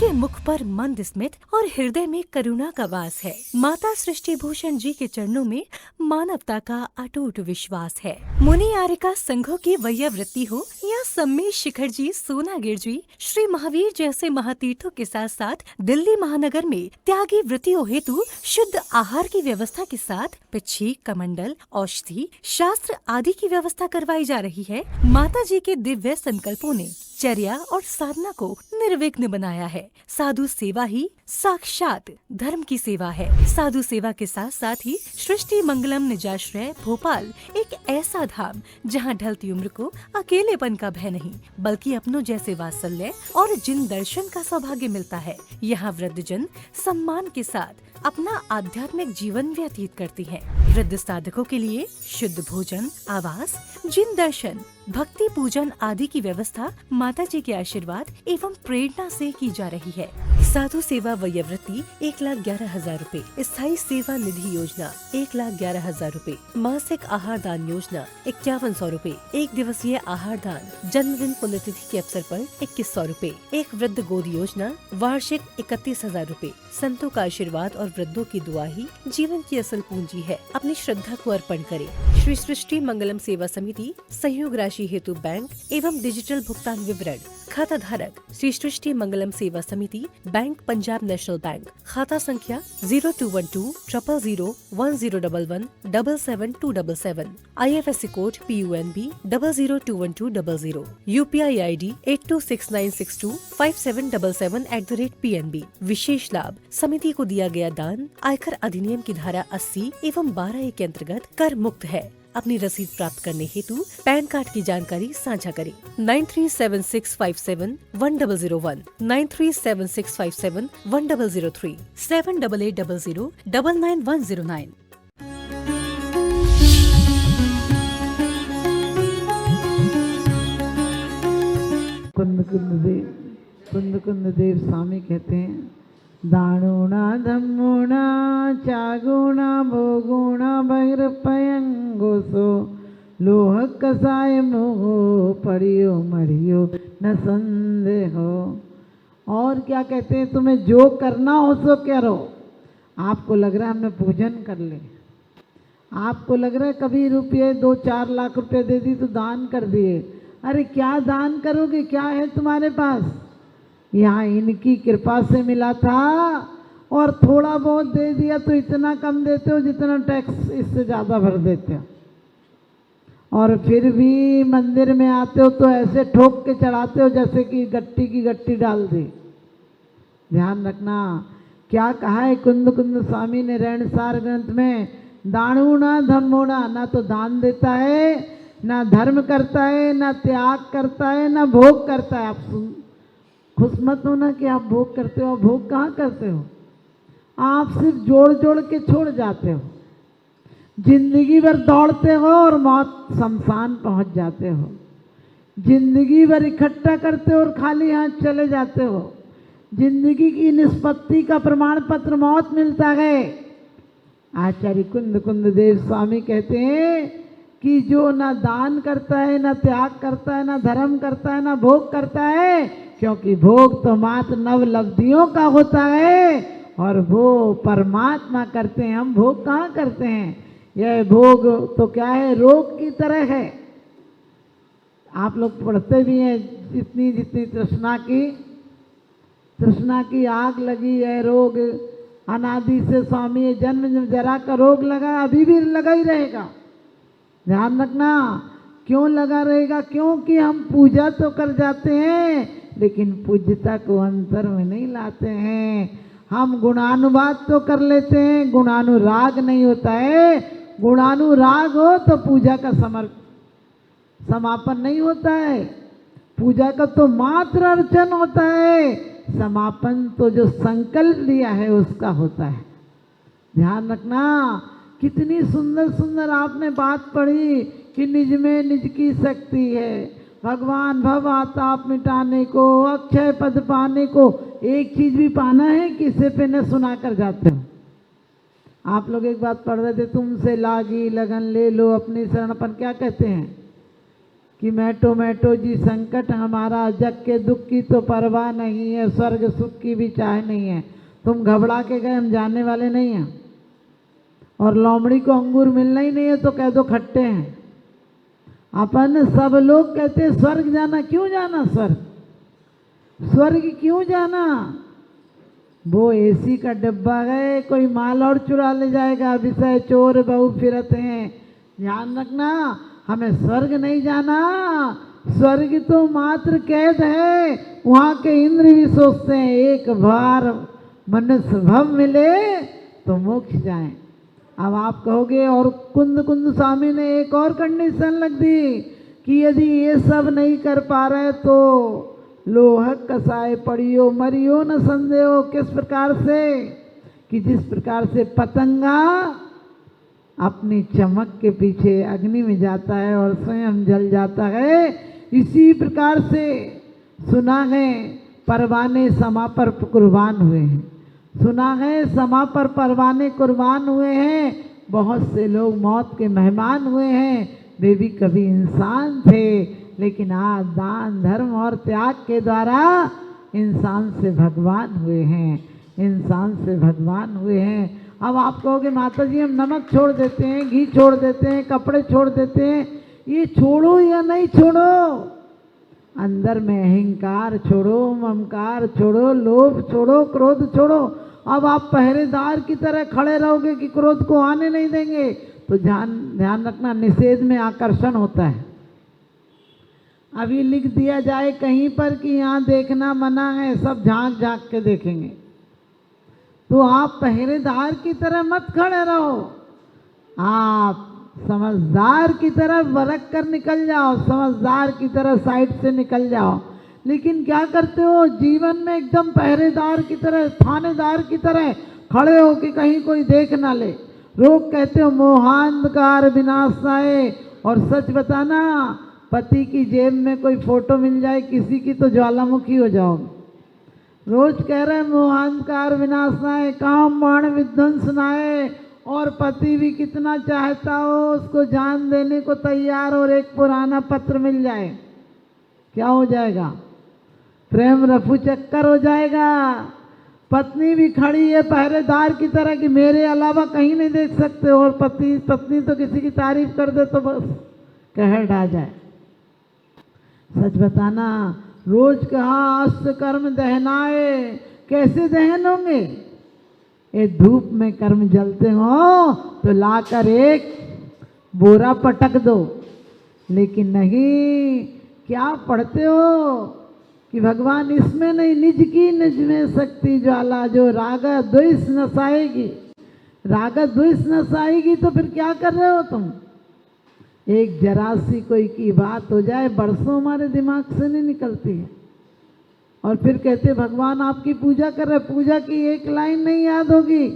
जिनके मुख पर मंद स्मित और हृदय में करुणा का वास है। माता सृष्टि भूषण जी के चरणों में मानवता का अटूट विश्वास है। मुनि आर्यिका संघों की वैयावृत्ति हो या सम्मेश शिखर जी, सोनागिर जी, श्री महावीर जैसे महातीर्थों के साथ साथ दिल्ली महानगर में त्यागी वृत्तियों हेतु शुद्ध आहार की व्यवस्था के साथ पिच्छी, कमंडल, औषधि, शास्त्र आदि की व्यवस्था करवाई जा रही है। माता जी के दिव्य संकल्पों ने चर्या और साधना को निर्विघ्न बनाया है। साधु सेवा ही साक्षात धर्म की सेवा है। साधु सेवा के साथ साथ ही सृष्टि मंगलम निजाश्रय भोपाल एक ऐसा धाम जहां ढलती उम्र को अकेलेपन का भय नहीं, बल्कि अपनों जैसे वात्सल्य और जिन दर्शन का सौभाग्य मिलता है। यहाँ वृद्धजन सम्मान के साथ अपना आध्यात्मिक जीवन व्यतीत करती हैं। वृद्ध साधकों के लिए शुद्ध भोजन, आवास, जिन दर्शन, भक्ति पूजन आदि की व्यवस्था माता जी के आशीर्वाद एवं प्रेरणा से की जा रही है। साधु सेवा वयोवृत्ति 1,11,000 रूपए, स्थायी सेवा निधि योजना 1,11,000 रूपए, मासिक आहार दान योजना 5100 रूपए, एक दिवसीय आहार दान, जन्मदिन पुण्यतिथि के अवसर पर 2100 रूपए, एक वृद्ध गोद योजना वार्षिक 31,000 रूपए। संतों का आशीर्वाद और वृद्धों की दुआ ही जीवन की असल पूंजी है। अपनी श्रद्धा को अर्पण करें। श्री सृष्टि मंगलम सेवा समिति सहयोग राशि हेतु बैंक एवं डिजिटल भुगतान विवरण। खाता धारक श्री सृष्टि मंगलम सेवा समिति, बैंक पंजाब नेशनल बैंक, खाता संख्या 0212001011777277, IFSC code PUNB 0021200, UPI ID 8269625777@PNB। विशेष लाभ, समिति को दिया गया दान आयकर अधिनियम की धारा 80 एवं 12A के अंतर्गत कर मुक्त है। अपनी रसीद प्राप्त करने हेतु पैन कार्ड की जानकारी साझा करें। 9376571001, 9376571003, 7800099109। कुंद देव स्वामी कहते हैं, दाणुणा धम्मुणा चागुणा भोगुणा बहिर्पयंगोसो लोह कसाय मोहो पड़ियो मरियो न संदेहो। और क्या कहते हैं, तुम्हें जो करना हो सो करो। आपको लग रहा है हमने पूजन कर ले, आपको लग रहा है कभी रुपये 2-4 लाख रुपए दे दी तो दान कर दिए। अरे क्या दान करोगे, क्या है तुम्हारे पास? यहाँ इनकी कृपा से मिला था और थोड़ा बहुत दे दिया तो इतना कम देते हो जितना टैक्स इससे ज़्यादा भर देते हो। और फिर भी मंदिर में आते हो तो ऐसे ठोक के चढ़ाते हो जैसे कि गट्टी की गट्टी डाल दी। ध्यान रखना क्या कहा है कुंद स्वामी ने रहनसार ग्रंथ में, दाणुणा धम्मुणा, ना तो दान देता है, ना धर्म करता है, ना त्याग करता है, ना भोग करता है। आप खुश मत होना कि आप भोग करते हो। भोग कहाँ करते हो? आप सिर्फ जोड़ जोड़ के छोड़ जाते हो। जिंदगी भर दौड़ते हो और मौत शमशान पहुंच जाते हो। जिंदगी भर इकट्ठा करते हो और खाली हाथ चले जाते हो। जिंदगी की निष्पत्ति का प्रमाण पत्र मौत मिलता है। आचार्य कुंद देव स्वामी कहते हैं कि जो ना दान करता है, ना त्याग करता है, ना धर्म करता है, ना भोग करता है, क्योंकि भोग तो मात्र नवलब्धियों का होता है और वो परमात्मा करते हैं, हम भोग कहाँ करते हैं। यह भोग तो क्या है, रोग की तरह है। आप लोग पढ़ते भी हैं, जितनी तृष्णा की आग लगी है, रोग अनादि से स्वामी जन्म जरा का रोग लगा, अभी भी लगा ही रहेगा। ध्यान रखना, क्यों लगा रहेगा? क्योंकि हम पूजा तो कर जाते हैं लेकिन पूज्यता को अंतर में नहीं लाते हैं। हम गुणानुवाद तो कर लेते हैं, गुणानुराग नहीं होता है। गुणानुराग हो तो पूजा का समापन नहीं होता है। पूजा का तो मात्र अर्चन होता है, समापन तो जो संकल्प लिया है उसका होता है। ध्यान रखना, कितनी सुंदर सुंदर आपने बात पढ़ी कि निज में निज की शक्ति है। भगवान भव आताप मिटाने को, अक्षय पद पाने को, एक चीज भी पाना है किसे पे न सुना कर जाते हो। आप लोग एक बात पढ़ रहे थे, तुमसे लागी लगन ले लो अपनी शरण। अपन क्या कहते हैं कि मैटो जी संकट हमारा, जग के दुख की तो परवाह नहीं है, स्वर्ग सुख की भी चाह नहीं है। तुम घबरा के गए, हम जानने वाले नहीं हैं। और लोमड़ी को अंगूर मिलना ही नहीं है तो कह दो खट्टे हैं। अपन सब लोग कहते स्वर्ग जाना, क्यों जाना स्वर्ग? स्वर्ग क्यों जाना? वो एसी का डब्बा गए, कोई माल और चुरा ले जाएगा, विषय चोर बहु फिरत हैं। ध्यान रखना, हमें स्वर्ग नहीं जाना। स्वर्ग तो मात्र कैद है। वहाँ के इंद्र भी सोचते हैं एक बार मनुष्य भव मिले तो मोक्ष जाए। अब आप कहोगे, और कुंद स्वामी ने एक और कंडीशन लग दी कि यदि ये सब नहीं कर पा रहे तो लोहक कसाय पड़ियो मरियो न संदेहो। किस प्रकार से? कि जिस प्रकार से पतंगा अपनी चमक के पीछे अग्नि में जाता है और स्वयं जल जाता है, इसी प्रकार से सुना है परवाने समा पर कुर्बान हुए हैं। सुना है समा पर परवाने कुर्बान हुए हैं। बहुत से लोग मौत के मेहमान हुए हैं, वे भी कभी इंसान थे, लेकिन आज दान धर्म और त्याग के द्वारा इंसान से भगवान हुए हैं। इंसान से भगवान हुए हैं। अब आप कहोगे माता जी हम नमक छोड़ देते हैं, घी छोड़ देते हैं, कपड़े छोड़ देते हैं, ये छोड़ो या नहीं छोड़ो? अंदर में अहंकार छोड़ो, ममकार छोड़ो, लोभ छोड़ो, क्रोध छोड़ो। अब आप पहरेदार की तरह खड़े रहोगे कि क्रोध को आने नहीं देंगे, तो ध्यान रखना निषेध में आकर्षण होता है। अभी लिख दिया जाए कहीं पर कि यहाँ देखना मना है, सब झांक झांक के देखेंगे, तो आप पहरेदार की तरह मत खड़े रहो। आप समझदार की तरह बरक कर निकल जाओ, समझदार की तरह साइड से निकल जाओ। लेकिन क्या करते हो? जीवन में एकदम पहरेदार की तरह, थानेदार की तरह खड़े हो कि कहीं कोई देख ना ले। लोग कहते हो मोहांधकार विनाशाय, और सच बताना पति की जेब में कोई फोटो मिल जाए किसी की तो ज्वालामुखी हो जाओगे। रोज कह रहे मोहांधकार विनाशाय, काम बाण विध्वंसनाय, और पति भी कितना चाहता हो उसको जान देने को तैयार, और एक पुराना पत्र मिल जाए, क्या हो जाएगा? प्रेम रफू चक्कर हो जाएगा। पत्नी भी खड़ी है पहरेदार की तरह कि मेरे अलावा कहीं नहीं देख सकते, और पत्नी तो किसी की तारीफ कर दे तो बस कहर ढा जाए। सच बताना, रोज कहा अस्त कर्म दहनाए, कैसे दहन होंगे? ये धूप में कर्म जलते हो तो लाकर एक बोरा पटक दो। लेकिन नहीं, क्या पढ़ते हो कि भगवान इसमें नहीं, निज में शक्ति ज्वाला जो राग द्वेष नसाएगी। राग द्वेष नसाएगी तो फिर क्या कर रहे हो तुम? एक जरा सी कोई की बात हो जाए, बरसों हमारे दिमाग से नहीं निकलती है, और फिर कहते भगवान आपकी पूजा कर रहे। पूजा की एक लाइन नहीं याद होगी,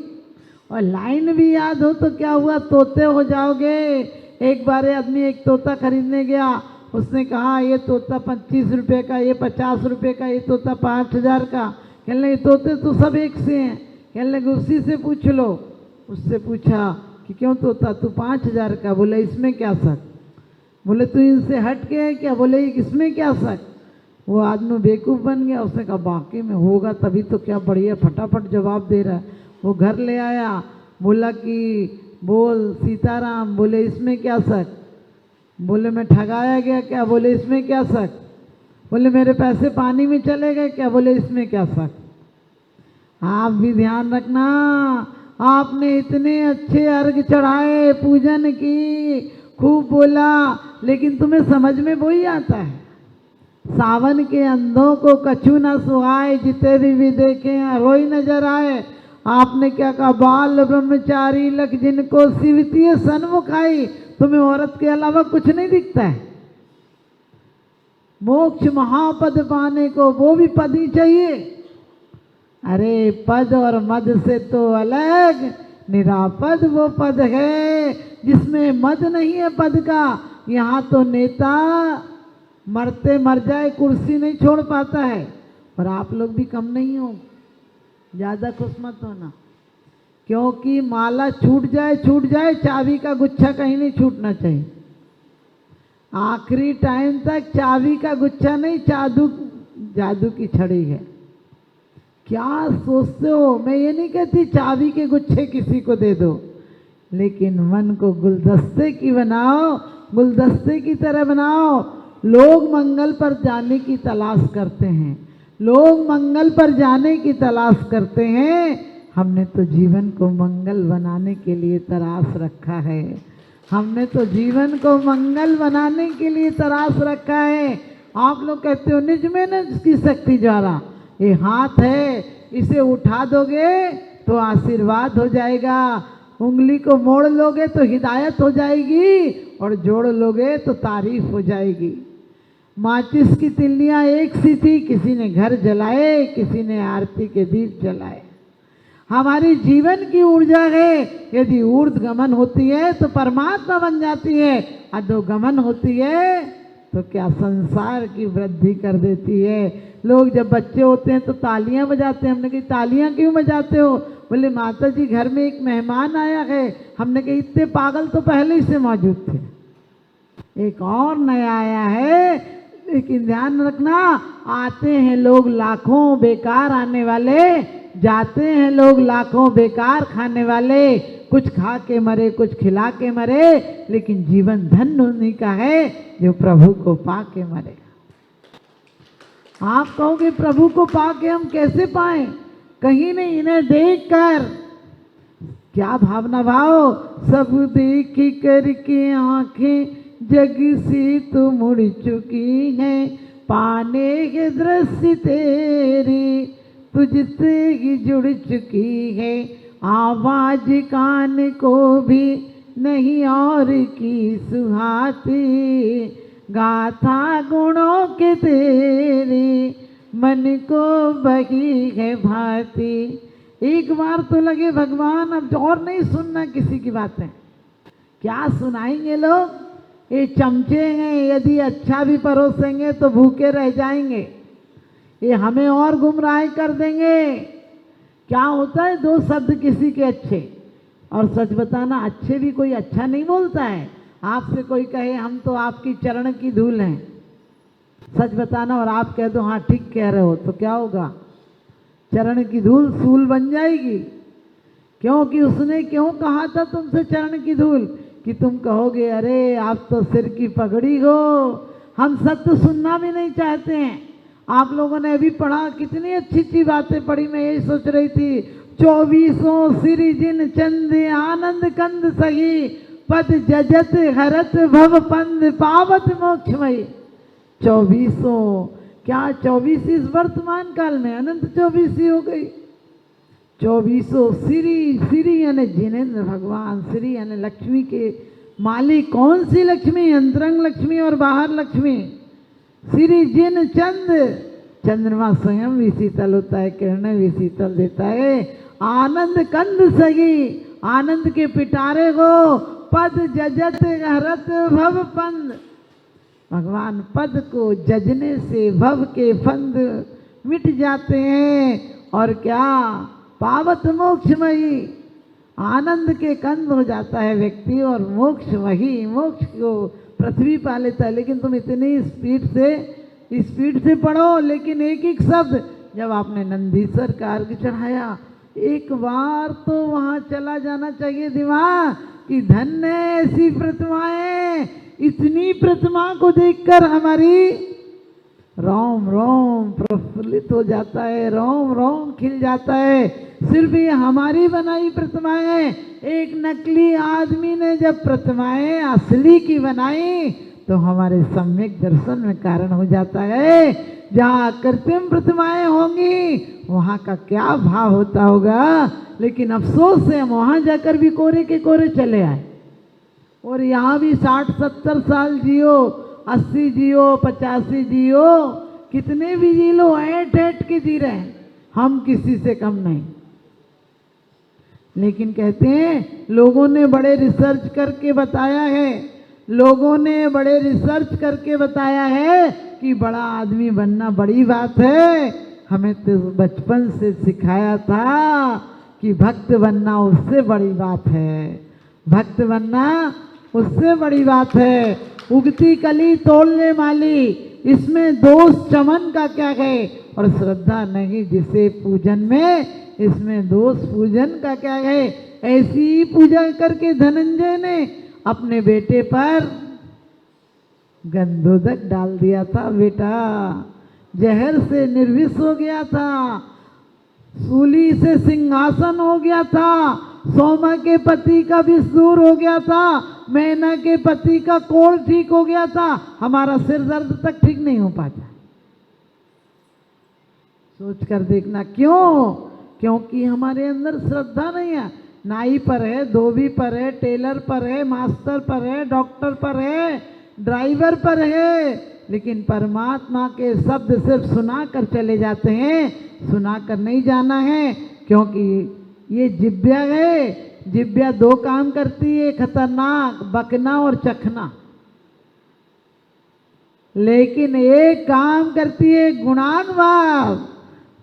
और लाइन भी याद हो तो क्या हुआ, तोते हो जाओगे। एक बार आदमी एक तोता खरीदने गया, उसने कहा ये तोता 25 रुपये का, ये 50 रुपये का, ये तोता 5000 का। कहने लगे तोते तो सब एक से हैं। कहने लगे उसी से पूछ लो। उससे पूछा कि क्यों तोता तू 5000 का? बोले इसमें क्या शक? बोले तू इनसे हट के है क्या? बोले इसमें क्या शक? वो आदमी बेवकूफ़ बन गया। उसने कहा बाकी में होगा तभी तो, क्या बढ़िया फटाफट जवाब दे रहा है। वो घर ले आया, बोला कि बोल सीताराम। बोले इसमें क्या शक? बोले मैं ठगाया गया क्या? बोले इसमें क्या शक? बोले मेरे पैसे पानी में चले गए क्या? बोले इसमें क्या शक? आप भी ध्यान रखना, आपने इतने अच्छे अर्घ चढ़ाए, पूजन की, खूब बोला, लेकिन तुम्हें समझ में वही आता है। सावन के अंधों को कछु न सुहाए, जिते भी देखे रोई नजर आए। आपने क्या कहा? बाल ब्रह्मचारी लख जिनको शिवतीय सन्मुख आई। तुम्हें औरत के अलावा कुछ नहीं दिखता है? मोक्ष महापद पाने को वो भी पद ही चाहिए। अरे पद और मद से तो अलग निरापद वो पद है जिसमें मद नहीं है पद का। यहाँ तो नेता मरते मर जाए कुर्सी नहीं छोड़ पाता है, और आप लोग भी कम नहीं हो। ज़्यादा खुश मत होना, क्योंकि माला छूट जाए, चाबी का गुच्छा कहीं नहीं छूटना चाहिए। आखिरी टाइम तक चाबी का गुच्छा नहीं, जादू की छड़ी है। क्या सोचते हो? मैं ये नहीं कहती चाबी के गुच्छे किसी को दे दो, लेकिन मन को गुलदस्ते की बनाओ, गुलदस्ते की तरह बनाओ। लोग मंगल पर जाने की तलाश करते हैं, लोग मंगल पर जाने की तलाश करते हैं। हमने तो जीवन को मंगल बनाने के लिए तराश रखा है, हमने तो जीवन को मंगल बनाने के लिए तराश रखा है। आप लोग कहते हो निज में निज की शक्ति द्वारा, ये हाथ है, इसे उठा दोगे तो आशीर्वाद हो जाएगा, उंगली को मोड़ लोगे तो हिदायत हो जाएगी, और जोड़ लोगे तो तारीफ हो जाएगी। माचिस की तिल्लियां एक सी थी, किसी ने घर जलाए, किसी ने आरती के दीप जलाए। हमारी जीवन की ऊर्जा है, यदि ऊर्ध्वगमन होती है तो परमात्मा बन जाती है, अधोगमन होती है तो क्या संसार की वृद्धि कर देती है। लोग जब बच्चे होते हैं तो तालियां बजाते हैं। हमने कही तालियां क्यों बजाते हो? बोले माता जी घर में एक मेहमान आया है। हमने कही इतने पागल तो पहले ही से मौजूद थे, एक और नया आया है। लेकिन ध्यान रखना, आते हैं लोग लाखों बेकार आने वाले, जाते हैं लोग लाखों बेकार खाने वाले। कुछ खा के मरे, कुछ खिला के मरे, लेकिन जीवन धन्य उन्हीं का है जो प्रभु को पा के मरे। आप कहोगे प्रभु को पा के हम कैसे पाएं? कहीं नहीं, इन्हें देख कर। क्या भावना भाव? सब देख करके आंखें जग से तो मुड़ चुकी हैं, पाने के दृश्य तेरी तुझसे ही जुड़ चुकी है। आवाज कान को भी नहीं और की सुहाती, गाथा गुणों के तेरे मन को बही है भांति। एक बार तो लगे भगवान अब और नहीं सुनना किसी की बातें। क्या सुनाएंगे लोग? ये चमचे हैं, यदि अच्छा भी परोसेंगे तो भूखे रह जाएंगे, ये हमें और गुमराह कर देंगे। क्या होता है, दो शब्द किसी के अच्छे, और सच बताना अच्छे भी कोई अच्छा नहीं बोलता है। आपसे कोई कहे हम तो आपकी चरण की धूल हैं, सच बताना, और आप कह दो हाँ ठीक कह रहे हो, तो क्या होगा? चरण की धूल सूल बन जाएगी। क्योंकि उसने क्यों कहा था तुमसे चरण की धूल? कि तुम कहोगे अरे आप तो सिर की पगड़ी हो, हम सत्य सुनना भी नहीं चाहते हैं। आप लोगों ने अभी पढ़ा, कितनी अच्छी अच्छी बातें पढ़ी। मैं यही सोच रही थी, 2400 सिरि जिन चंद आनंद कंद सही, पद जजत हरत भव पंद पावत मोक्षमयी। 2400 क्या 24 इस वर्तमान काल में अनंत 24 हो गई। 2400 सिरि, सिरि यानी जिनेन्द्र भगवान, सिरि यानी लक्ष्मी के मालिक। कौन सी लक्ष्मी? अंतरंग लक्ष्मी और बाहर लक्ष्मी। सिरि जिन चंद, चंद्रमा स्वयं भी शीतल होता है, किरणें भी शीतल देता है। आनंद कंद सगी, आनंद के पिटारे हो। पद जजत हरत भव पंद, भगवान पद को जजने से भव के फंद मिट जाते हैं। और क्या? पावत मोक्षमयी, आनंद के कंद हो जाता है व्यक्ति, और मोक्ष वही, मोक्ष को पृथ्वी पा लेता है। लेकिन तुम इतनी स्पीड से पढ़ो, लेकिन एक एक शब्द। जब आपने नंदीश्वर का अर्घ चढ़ाया, एक बार तो वहाँ चला जाना चाहिए दिमाग कि धन्य ऐसी प्रतिमाएं। इतनी प्रतिमा को देखकर हमारी रोम रोम प्रफुल्लित हो जाता है, रोम रोम खिल जाता है। सिर्फ ये हमारी बनाई प्रतिमाएं, एक नकली आदमी ने जब प्रतिमाएं असली की बनाई तो हमारे सम्यक दर्शन में कारण हो जाता है। जहाँ कृत्रिम प्रतिमाएं होंगी वहाँ का क्या भाव होता होगा। लेकिन अफसोस है हम वहाँ जाकर भी कोरे के कोरे चले आए, और यहाँ भी 60-70 साल जियो, 80 जियो, 85 जियो, कितने भी जी लो, ऐट के जी रहे हैं, हम किसी से कम नहीं। लेकिन कहते हैं लोगों ने बड़े रिसर्च करके बताया है, लोगों ने बड़े रिसर्च करके बताया है कि बड़ा आदमी बनना बड़ी बात है। हमें तो बचपन से सिखाया था कि भक्त बनना उससे बड़ी बात है, भक्त बनना उससे बड़ी बात है। उगती कली तोड़ने वाली, इसमें दोष चमन का क्या है, और श्रद्धा नहीं जिसे पूजन में, इसमें दोष पूजन का क्या है। ऐसी ही पूजा करके धनंजय ने अपने बेटे पर गंधोदक डाल दिया था। बेटा जहर से निर्विष हो गया था, सूली से सिंहासन हो गया था, सोमा के पति का विष दूर हो गया था, मैना के पति का कोढ़ ठीक हो गया था, हमारा सिर दर्द तक ठीक नहीं हो पाता। सोच कर देखना क्यों? क्योंकि हमारे अंदर श्रद्धा नहीं है। नाई पर है, धोबी पर है, टेलर पर है, मास्टर पर है, डॉक्टर पर है, ड्राइवर पर है, लेकिन परमात्मा के शब्द सिर्फ सुना कर चले जाते हैं, सुना कर नहीं जाना है। क्योंकि ये जिब्या है, जिब्या दो काम करती है खतरनाक, बकना और चखना, लेकिन एक काम करती है गुणानुवाद।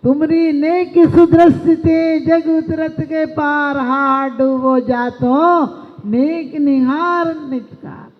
तुमरी नेक सुदृष्टि ते जग उतरत के पार, हार डूबो जातो नेक निहार निचकार।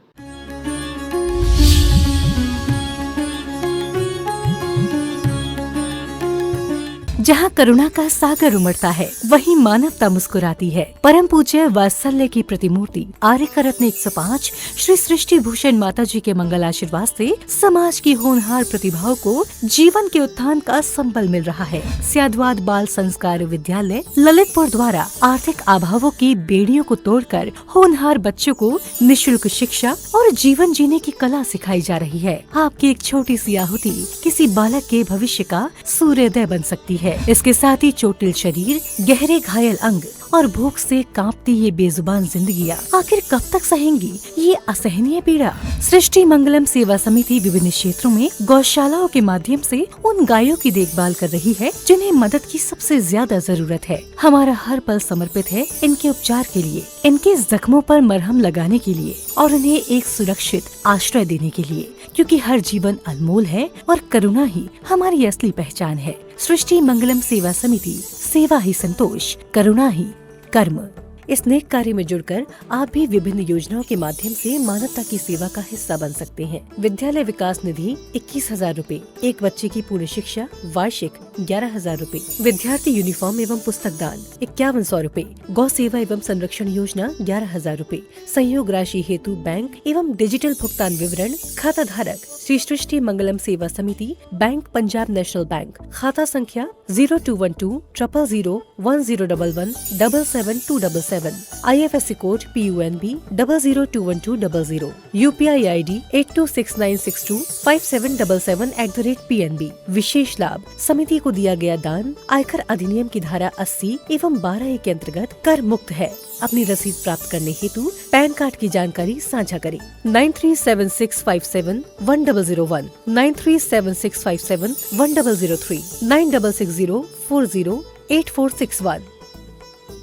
जहाँ करुणा का सागर उमड़ता है वहीं मानवता मुस्कुराती है। परम पूज्य वात्सल्य की प्रतिमूर्ति आर्यका रत्न 105 श्री सृष्टि भूषण माता जी के मंगल आशीर्वाद से समाज की होनहार प्रतिभाओं को जीवन के उत्थान का संबल मिल रहा है। स्याद्वाद बाल संस्कार विद्यालय ललितपुर द्वारा आर्थिक अभावों की बेड़ियों को तोड़कर होनहार बच्चों को निःशुल्क शिक्षा और जीवन जीने की कला सिखाई जा रही है। आपकी एक छोटी सी आहुति किसी बालक के भविष्य का सूर्योदय बन सकती है। इसके साथ ही चोटिल शरीर, गहरे घायल अंग और भूख से कांपती ये बेजुबान जिंदगियां आखिर कब तक सहेंगी ये असहनीय पीड़ा। सृष्टि मंगलम सेवा समिति विभिन्न क्षेत्रों में गौशालाओं के माध्यम से उन गायों की देखभाल कर रही है जिन्हें मदद की सबसे ज्यादा जरूरत है। हमारा हर पल समर्पित है इनके उपचार के लिए, इनके जख्मों पर मरहम लगाने के लिए और उन्हें एक सुरक्षित आश्रय देने के लिए, क्योंकि हर जीवन अनमोल है और करुणा ही हमारी असली पहचान है। सृष्टि मंगलम सेवा समिति, सेवा ही संतोष, करुणा ही कर्म। इस नेक कार्य में जुड़कर आप भी विभिन्न योजनाओं के माध्यम से मानवता की सेवा का हिस्सा बन सकते हैं। विद्यालय विकास निधि 21,000 रूपए, एक बच्चे की पूर्ण शिक्षा वार्षिक 11,000 रूपए, विद्यार्थी यूनिफॉर्म एवं पुस्तक दान 5100 रूपए, गौ सेवा एवं संरक्षण योजना 11,000 रूपए, संयोग राशि हेतु बैंक एवं डिजिटल भुगतान विवरण, खाता धारक श्री सृष्टि मंगलम सेवा समिति, बैंक पंजाब नेशनल बैंक, खाता संख्या 0212 000 1011 77277, IFSC code PUNB 0021200, UPI ID 8269625777@PNB। विशेष लाभ समिति को दिया गया दान आयकर अधिनियम की धारा 80 एवं 12A के अंतर्गत कर मुक्त है। अपनी रसीद प्राप्त करने हेतु पैन कार्ड की जानकारी साझा करें। 9376571001, 9376571003, 9660408461।